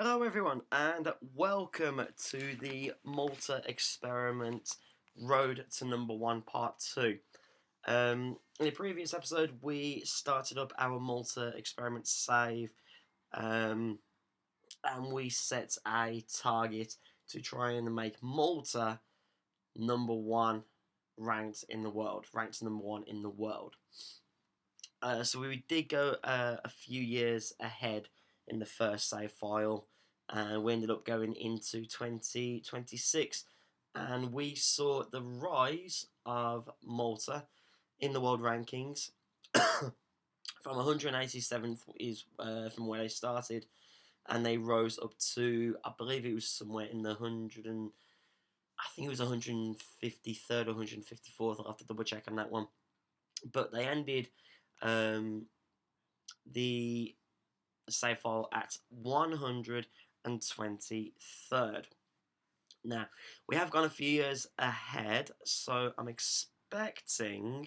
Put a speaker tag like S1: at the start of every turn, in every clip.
S1: Hello everyone and welcome to the Malta Experiment Road to Number 1 Part 2. In the previous episode we started up our Malta Experiment save and we set a target to try and make Malta number 1 ranked number 1 in the world. So we did go a few years ahead in the first save file, and we ended up going into 2026, and we saw the rise of Malta in the world rankings from 187th is from where they started, and they rose up to, I believe it was somewhere in the 100 and I think it was 153rd or 154th. I'll have to double check on that one, but they ended um, the save file at 123rd. Now, we have gone a few years ahead, so I'm expecting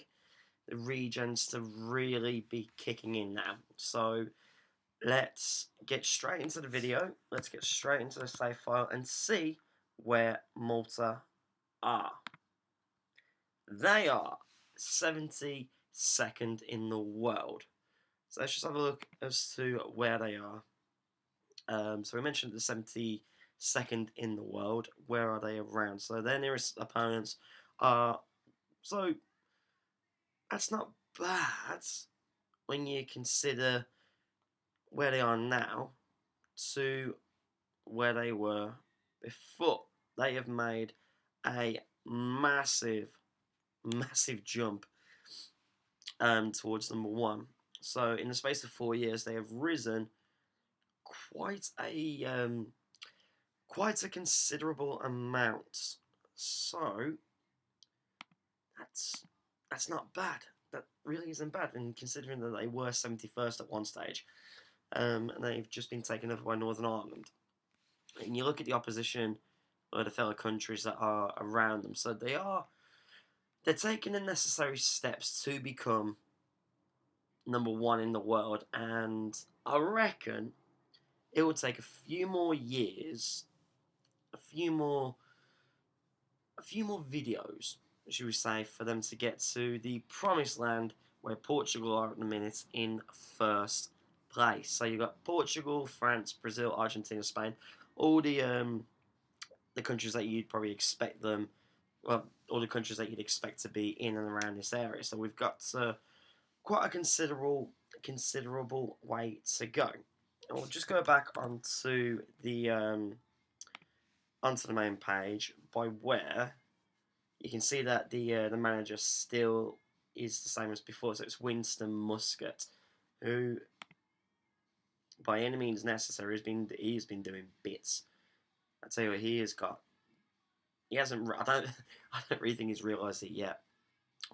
S1: the regions to really be kicking in now. So let's get straight into the video. Let's get straight into the save file and see where Malta are. They are 72nd in the world. So let's just have a look as to where they are. So we mentioned the 72nd in the world. Where are they around? So their nearest opponents are... So that's not bad when you consider where they are now to where they were before. They have made a massive jump towards number 1. So in the space of 4 years, they have risen quite a considerable amount. So that's not bad. That really isn't bad, and considering that they were 71st at one stage, and they've just been taken over by Northern Ireland. And you look at the opposition or the fellow countries that are around them. So they're taking the necessary steps to become number 1 in the world, and I reckon it will take a few more years, a few more videos, should we say, for them to get to the promised land where Portugal are at the minute in first place. So you've got Portugal, France, Brazil, Argentina, Spain, all the countries that you'd probably expect them, well, all the countries that you'd expect to be in and around this area. So we've got quite a considerable way to go. And we'll just go back onto the main page, by where you can see that the manager still is the same as before. So it's Winston Muscat, who, by any means necessary, he's been doing bits. I tell you what, he has got. He hasn't. I don't really think he's realised it yet,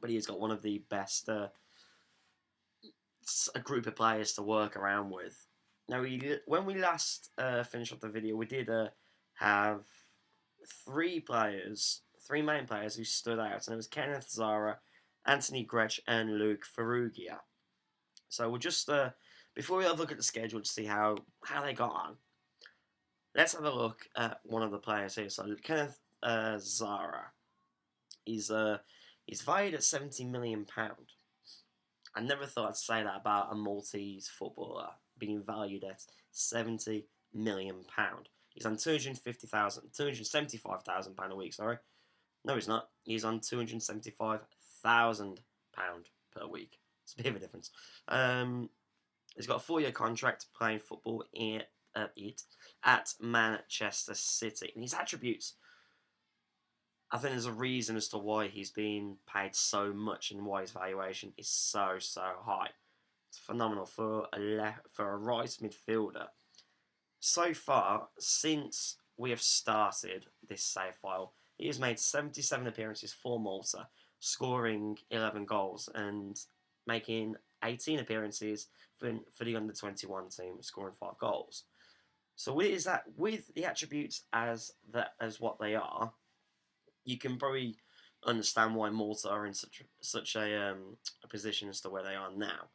S1: but he has got one of the best a group of players to work around with. Now, when we last finished up the video, we did have three main players who stood out, and it was Kenneth Zara, Anthony Gretsch, and Luke Ferrugia. So we'll just, before we have a look at the schedule to see how they got on, let's have a look at one of the players here. So Kenneth Zara, he's valued at £70 million. I never thought I'd say that about a Maltese footballer being valued at £70 million. He's on £275,000 a week, sorry. No, he's not. He's on £275,000 per week. It's a bit of a difference. He's got a 4-year contract playing football at Manchester City. And his attributes, I think there's a reason as to why he's being paid so much and why his valuation is so high. It's phenomenal for a right midfielder. So far, since we have started this save file, he has made 77 appearances for Malta, scoring 11 goals and making 18 appearances for the under-21 team, scoring 5 goals. So with the attributes as what they are, you can probably understand why Malta are in such a position as to where they are now.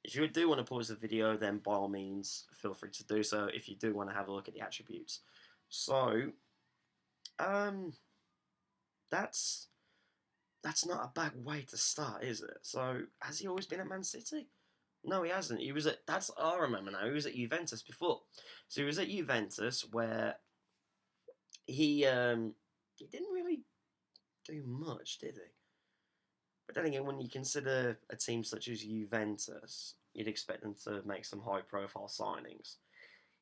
S1: If you do want to pause the video, then by all means, feel free to do so if you do want to have a look at the attributes. So, that's not a bad way to start, is it? So, has he always been at Man City? No, he hasn't. He was at, that's I remember now. He was at Juventus before. So he was at Juventus where he didn't really do much, did he? But then again, when you consider a team such as Juventus, you'd expect them to make some high-profile signings.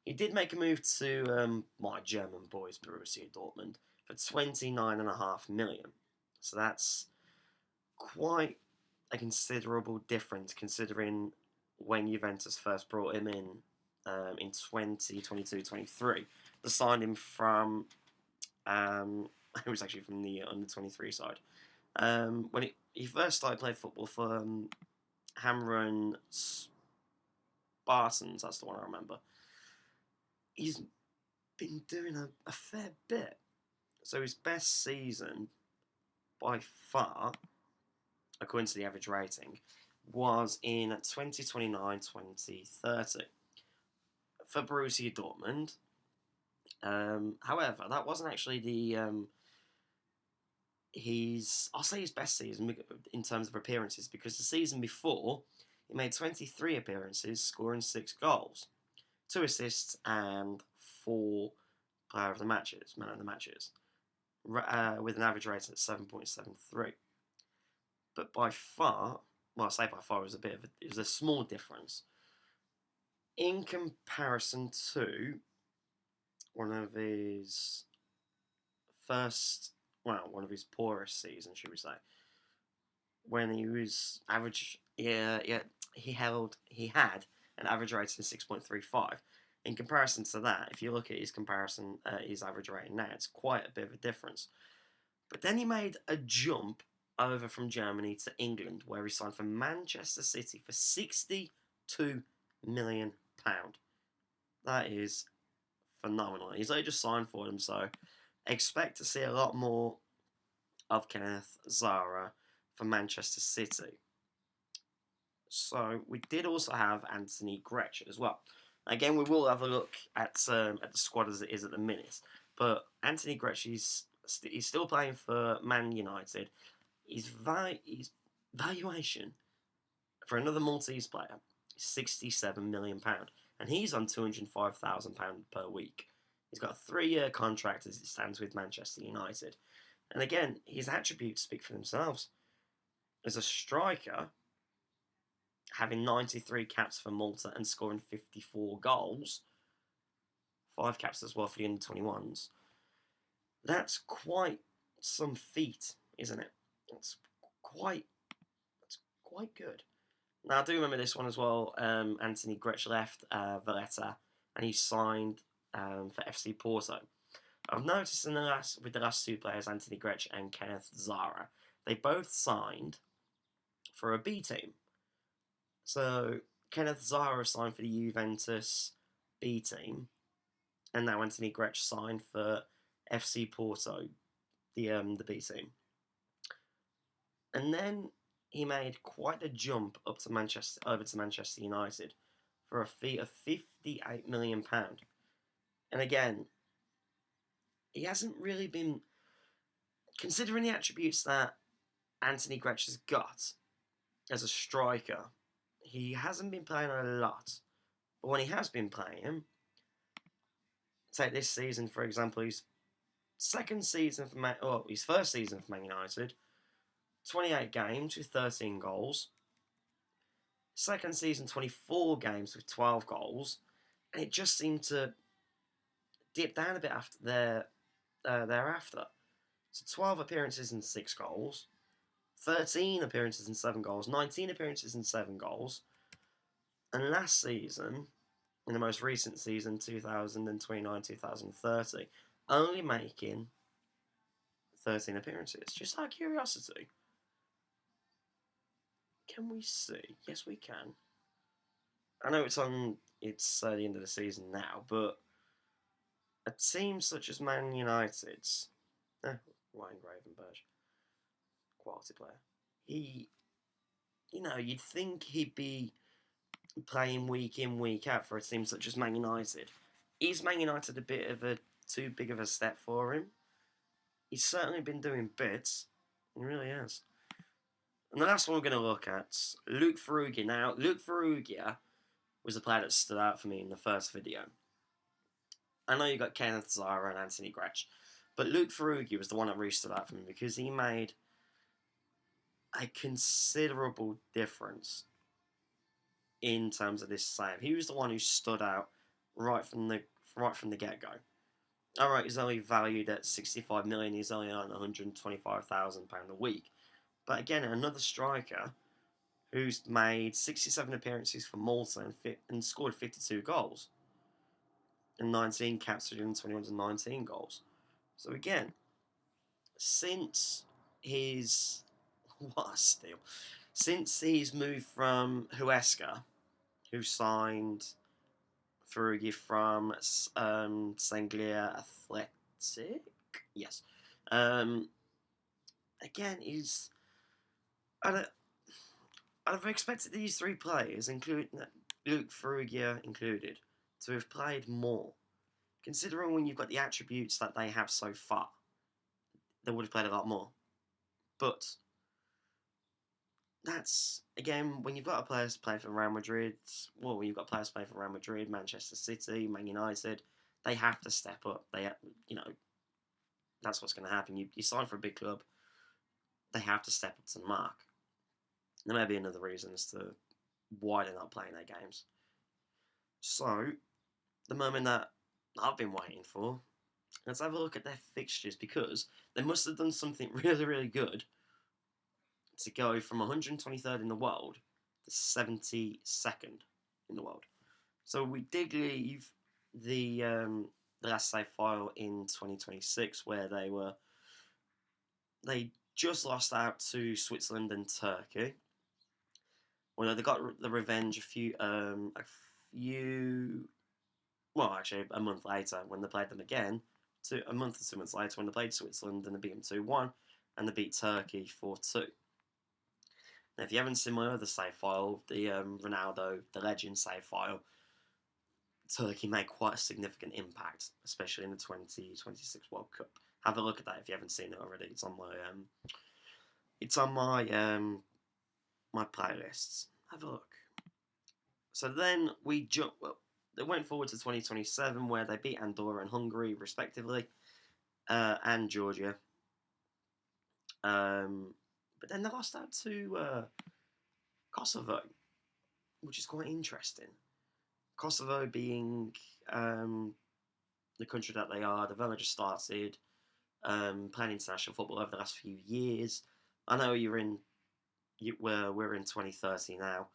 S1: He did make a move to my German boys, Borussia Dortmund, for 29.5 million. So that's quite a considerable difference considering when Juventus first brought him in 2022-23. They signed him from it was actually from the under 23 side. When he first started playing football for Hamrun Spartans, that's the one I remember. He's been doing a fair bit. So his best season by far, according to the average rating, was in 2029-2030 for Borussia Dortmund. However, that wasn't actually I'll say his best season in terms of appearances, because the season before he made 23 appearances, scoring 6 goals, 2 assists, and 4 man of the matches, with an average rating at 7.73. But by far, well, I say by far, it was a small difference in comparison to one of his poorest seasons, should we say, when he was average. He had an average rating of 6.35. In comparison to that, if you look at his average rating now, it's quite a bit of a difference. But then he made a jump over from Germany to England, where he signed for Manchester City for £62 million. That is phenomenal. He's only just signed for them, so expect to see a lot more of Kenneth Zara for Manchester City. So we did also have Anthony Grech as well. Again, we will have a look at the squad as it is at the minute. But Anthony Grech, he's still playing for Man United. His valuation for another Maltese player is £67 million. And he's on £205,000 per week. He's got a 3-year contract as it stands with Manchester United. And again, his attributes speak for themselves. As a striker, having 93 caps for Malta and scoring 54 goals, 5 caps as well for the under-21s, that's quite some feat, isn't it? It's quite good. Now, I do remember this one as well. Anthony Grech left Valletta, and he signed for FC Porto. I've noticed with the last 2 players, Anthony Grech and Kenneth Zara, they both signed for a B team. So Kenneth Zara signed for the Juventus B team, and now Anthony Grech signed for FC Porto, the B team. And then he made quite a jump over to Manchester United for a fee of £58 million. And again, he hasn't really been, considering the attributes that Anthony Grech has got as a striker, he hasn't been playing a lot. But when he has been playing, take this season for example, his first season for Man United, 28 games with 13 goals. Second season, 24 games with 12 goals. And it just seemed to dip down a bit thereafter. So 12 appearances and 6 goals. 13 appearances and 7 goals. 19 appearances and 7 goals. And last season, in the most recent season, 2029-2030, only making 13 appearances. Just out of curiosity, can we see? Yes, we can. I know it's the end of the season now, but a team such as Man United's Ryan Gravenberch, quality player. You'd think he'd be playing week in, week out for a team such as Man United. Is Man United a bit of a too big of a step for him? He's certainly been doing bits. He really has. And the last one we're going to look at, Luke Ferrugia. Now, Luke Ferrugia was a player that stood out for me in the first video. I know you got Kenneth Zara and Anthony Gretsch, but Luke Ferrugia was the one that really stood out for me because he made a considerable difference in terms of this save. He was the one who stood out right from the get-go. Alright, he's only valued at 65 million, he's only on £125,000 a week. But again, another striker who's made 67 appearances for Malta and scored 52 goals. And 19 caps for 21 to 19 goals. So again, since his... What a steal. Since he's moved from Huesca, who signed Ferrugia from Sanglia Athletic? Yes. Again, he's... I'd have expected these three players, including Luke Ferrugia included, to have played more. Considering when you've got the attributes that they have so far, they would have played a lot more. But that's, again, when you've got players playing for Real Madrid, well, when you've got players playing for Real Madrid, Manchester City, Man United, they have to step up. That's what's going to happen. You sign for a big club, they have to step up to the mark. There may be another reason as to why they're not playing their games. So, the moment that I've been waiting for, let's have a look at their fixtures, because they must have done something really, really good to go from 123rd in the world to 72nd in the world. So we did leave the last save file in 2026, where they just lost out to Switzerland and Turkey. Well, they got the revenge a month later when they played them again. A month or 2 months later when they played Switzerland and they beat them 2-1, and they beat Turkey 4-2. Now, if you haven't seen my other save file, the Ronaldo, the legend save file, Turkey made quite a significant impact, especially in the 2026 World Cup. Have a look at that if you haven't seen it already. It's on my playlists. Have a look. So then they went forward to 2027, where they beat Andorra and Hungary, respectively, and Georgia. But then they lost out to Kosovo, which is quite interesting. Kosovo being the country that they are, they've only just started playing international football over the last few years. I know we're in 2030 now,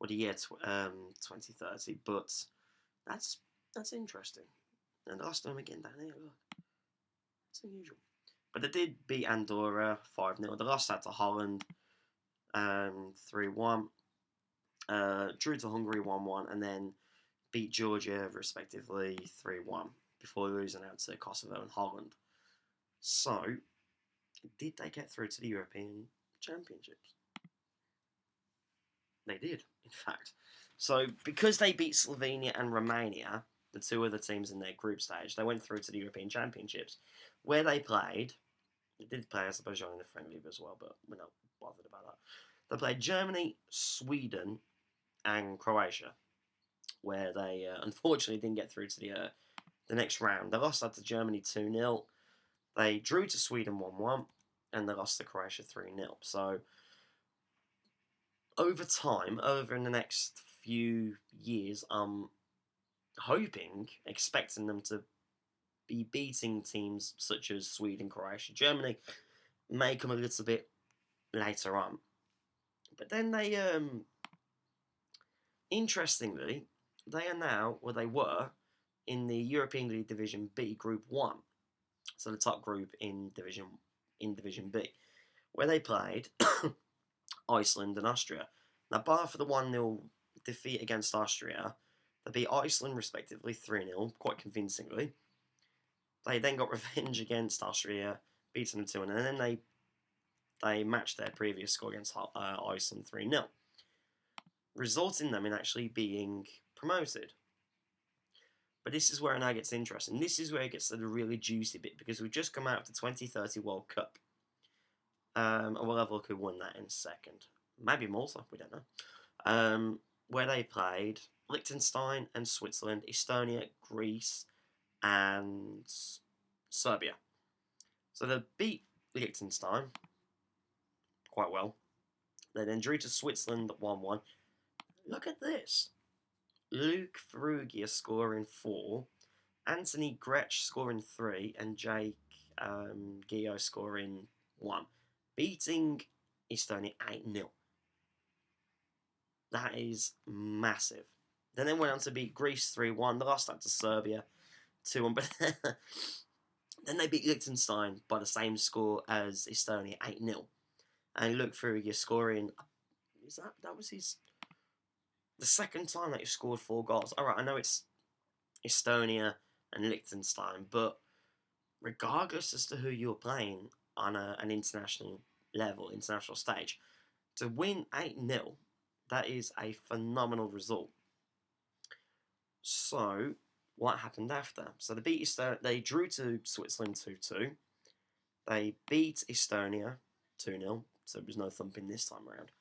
S1: or the year 2030, but that's interesting. And they lost them again down here. Look, it's unusual. But they did beat Andorra 5-0. They lost out to Holland 3-1. Drew to Hungary 1-1, and then beat Georgia respectively 3-1 before losing out to Kosovo and Holland. So, did they get through to the European Championships? They did, in fact. So, because they beat Slovenia and Romania, the two other teams in their group stage, they went through to the European Championships, where they did play, I suppose, in the friendly as well, but we're not bothered about that. They played Germany, Sweden, and Croatia, where they unfortunately didn't get through to the next round. They lost out to Germany 2-0. They drew to Sweden 1-1, and they lost to Croatia 3-0. So, over time, over the next few years, I'm expecting them to be beating teams such as Sweden, Croatia. Germany may come a little bit later on. But then they, interestingly, they are now, or they were, in the European League Division B, Group 1. So the top group in Division B, where they played Iceland and Austria. Now, bar for the 1-0 defeat against Austria, they beat Iceland respectively 3-0, quite convincingly. They then got revenge against Austria, beating them 2-1, and then they matched their previous score against Iceland 3-0. resulting them in actually being promoted. But this is where it now gets interesting. This is where it gets to the really juicy bit, because we've just come out of the 2030 World Cup. And we'll have a look who won that in a second. Maybe Malta, we don't know. Where they played Liechtenstein and Switzerland, Estonia, Greece, and Serbia. So they beat Liechtenstein quite well. They then drew to Switzerland 1-1. Look at this. Luke Ferrugia scoring 4, Anthony Gretsch scoring 3, and Jake Gio scoring 1. Beating Estonia 8-0. That is massive. Then they went on to beat Greece 3-1. They lost that to Serbia 2-1. But then they beat Liechtenstein by the same score as Estonia 8-0. And Luke Ferrugia scoring... That was his... The second time that he scored 4 goals. Alright, I know it's Estonia and Liechtenstein, but regardless as to who you're playing on an international level, international stage, to win 8-0, that is a phenomenal result. So, what happened after? So they drew to Switzerland 2-2. They beat Estonia 2-0, so there was no thumping this time around.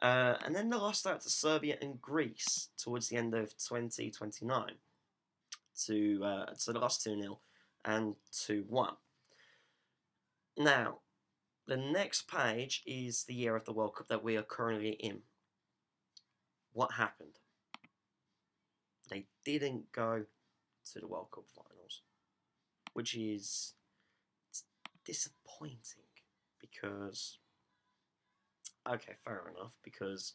S1: And then they lost out to Serbia and Greece towards the end of 2029. So they lost 2-0 and 2-1. Now, the next page is the year of the World Cup that we are currently in. What happened? They didn't go to the World Cup finals, which is disappointing because... Okay, fair enough, because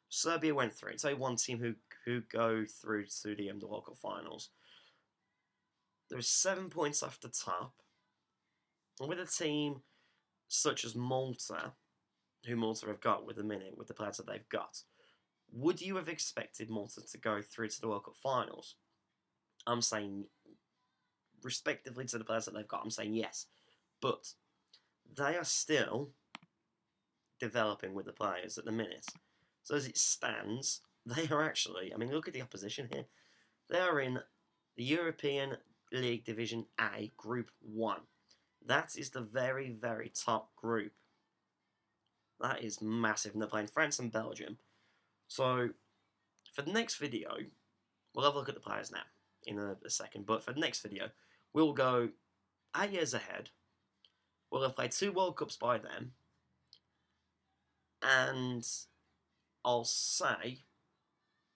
S1: Serbia went through. It's only one team who go through to the World Cup finals. There is 7 points off the top. And with a team such as Malta, who Malta have got with the players that they've got, would you have expected Malta to go through to the World Cup finals? I'm saying, respectively to the players that they've got, I'm saying yes. But they are still developing with the players at the minute. So as it stands, they are actually, I mean, look at the opposition here. They are in the European League Division A, Group 1. That is the very, very top group. That is massive. And they're playing France and Belgium. So, for the next video, we'll have a look at the players now in a second. But for the next video, we'll go 8 years ahead. We'll have played 2 World Cups by then. And I'll say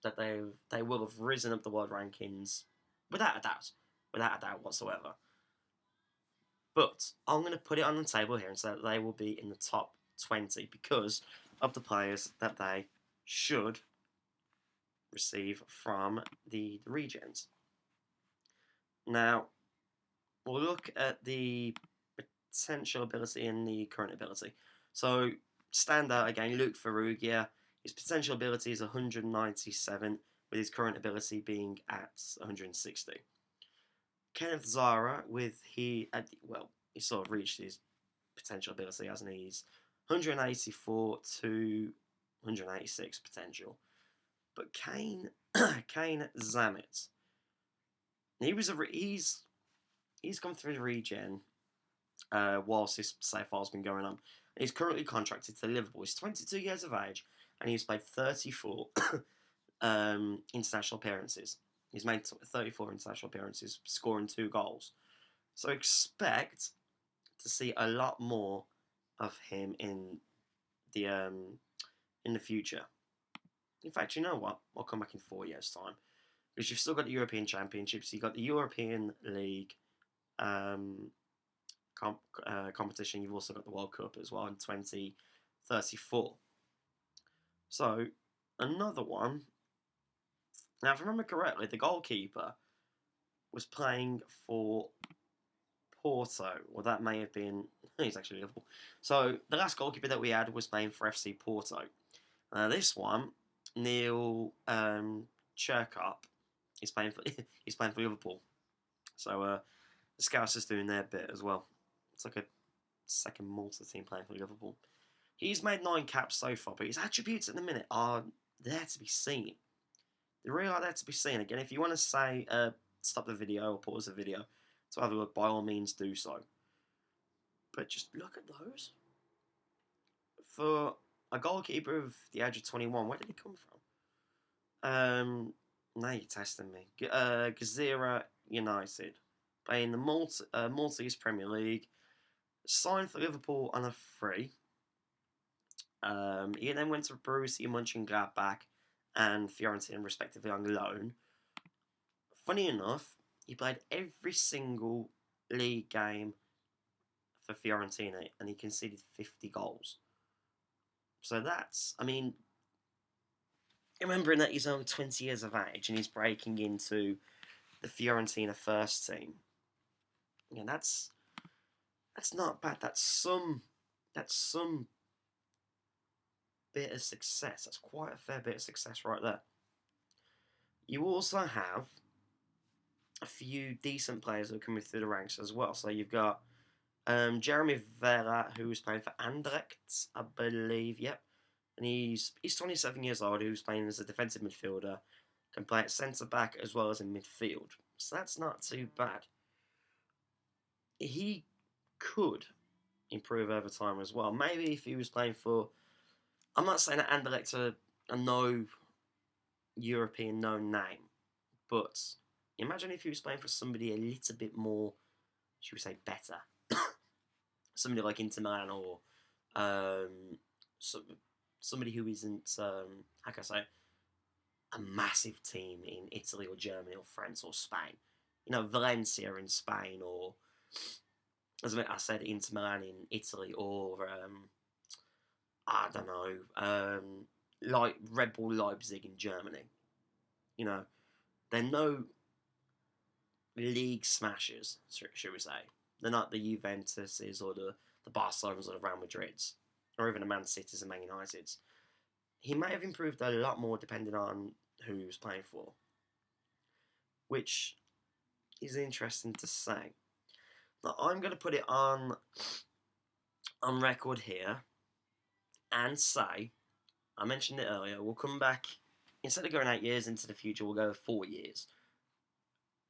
S1: that they will have risen up the world rankings without a doubt whatsoever. But I'm going to put it on the table here and say that they will be in the top 20 because of the players that they should receive from the regions. Now, we'll look at the potential ability and the current ability. So, standout again, Luke Ferrugia. His potential ability is 197, with his current ability being at 160. Kenneth Zara, he sort of reached his potential ability, hasn't he? He's 184 to 186 potential. But Kane Zamet, he's come through the regen whilst this file's been going on. He's currently contracted to Liverpool. He's 22 years of age, and he's played 34 international appearances. He's made 34 international appearances, scoring 2 goals. So expect to see a lot more of him in the future. In fact, you know what? I'll come back in 4 years' time. Because you've still got the European Championships, you've got the European League competition, you've also got the World Cup as well in 2034. So, another one. Now, if I remember correctly, the goalkeeper was playing for Porto. Well, that may have been... He's actually Liverpool. So, the last goalkeeper that we had was playing for FC Porto. This one, Neil Cherkop, he's playing for Liverpool. So, the Scouts is doing their bit as well. It's like a second Malta team playing for Liverpool. He's made 9 caps so far, but his attributes at the minute are they're there to be seen. They really are there to be seen. Again, if you want to say stop the video or pause the video to have a look, by all means do so. But just look at those. For a goalkeeper of the age of 21, where did he come from? Now you're testing me. Gazira United, playing the Maltese Premier League, signed for Liverpool on a free. He then went to Borussia Mönchengladbach and Fiorentina, respectively, on loan. Funny enough, he played every single league game for Fiorentina, and he conceded 50 goals. So that's, I mean, remembering that he's only 20 years of age and he's breaking into the Fiorentina first team, yeah, that's not bad. That's some bit of success. That's quite a fair bit of success right there. You also have a few decent players that are coming through the ranks as well. So you've got Jeremy Vera, who's playing for Anderlecht, I believe. Yep, and he's 27 years old. Who's playing as a defensive midfielder, can play at centre back as well as in midfield. So that's not too bad. He could improve over time as well. Maybe if he was playing for, I'm not saying that Anderlecht are a no European known name, but imagine if he was playing for somebody a little bit more, should we say, better. Somebody like Inter Milan or somebody who isn't, how can I say, a massive team in Italy or Germany or France or Spain. You know, Valencia in Spain, or, as I said, Inter Milan in Italy, or, I don't know, like Red Bull Leipzig in Germany. You know, they're no league smashers, should we say. They're not the Juventuses or the Barcelonas or the Real Madrids, or even the Man Cities and Man Uniteds. He may have improved a lot more depending on who he was playing for, which is interesting to say. Now, I'm going to put it on record here and say, I mentioned it earlier, we'll come back, instead of going 8 years into the future, we'll go 4 years.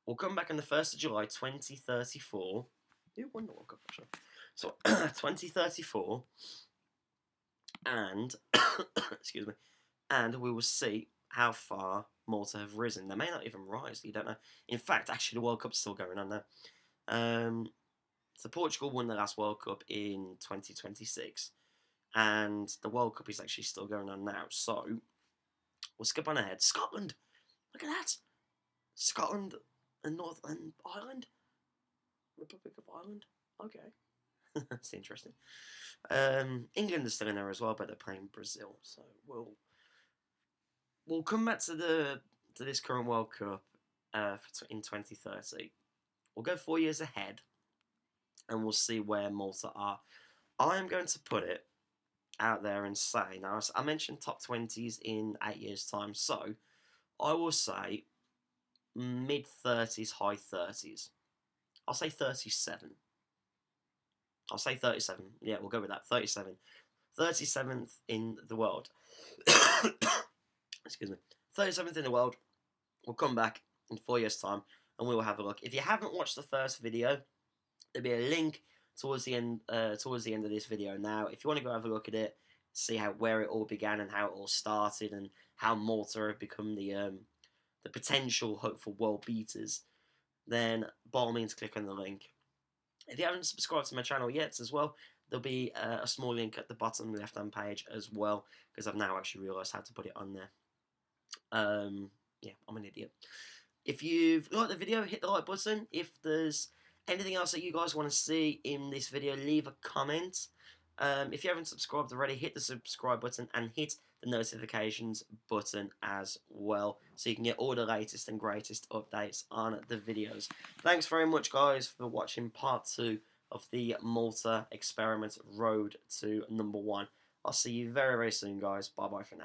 S1: We'll come back on the 1st of July 2034. Who won the World Cup, actually? So, 2034, and, excuse me, and we will see how far Malta have risen. They may not even rise, you don't know. In fact, actually, the World Cup's still going on now. So Portugal won the last World Cup in 2026, and the World Cup is actually still going on now. So, we'll skip on ahead. Scotland! Look at that! Scotland and Northern Ireland? Republic of Ireland? Okay. That's interesting. England is still in there as well, but they're playing Brazil. So we'll come back to this current World Cup in 2030. We'll go 4 years ahead, and we'll see where Malta are. I am going to put it out there and say, now I mentioned top 20s in 8 years' time, so I will say mid-30s, high 30s. I'll say 37. I'll say 37. Yeah, we'll go with that. 37. 37th in the world. Excuse me. 37th in the world. We'll come back in 4 years' time and we will have a look. If you haven't watched the first video, there'll be a link towards the end of this video now. If you want to go have a look at it, see where it all began and how it all started and how Malta have become the potential hopeful world beaters, then by all means click on the link. If you haven't subscribed to my channel yet as well, there'll be a small link at the bottom left hand page as well, because I've now actually realised how to put it on there. Yeah, I'm an idiot. If you've liked the video, hit the like button. If there's anything else that you guys want to see in this video, leave a comment. If you haven't subscribed already, hit the subscribe button and hit the notifications button as well, so you can get all the latest and greatest updates on the videos. Thanks very much, guys, for watching part 2 of the Malta experiment road to #1. I'll see you very, very soon, guys. Bye-bye for now.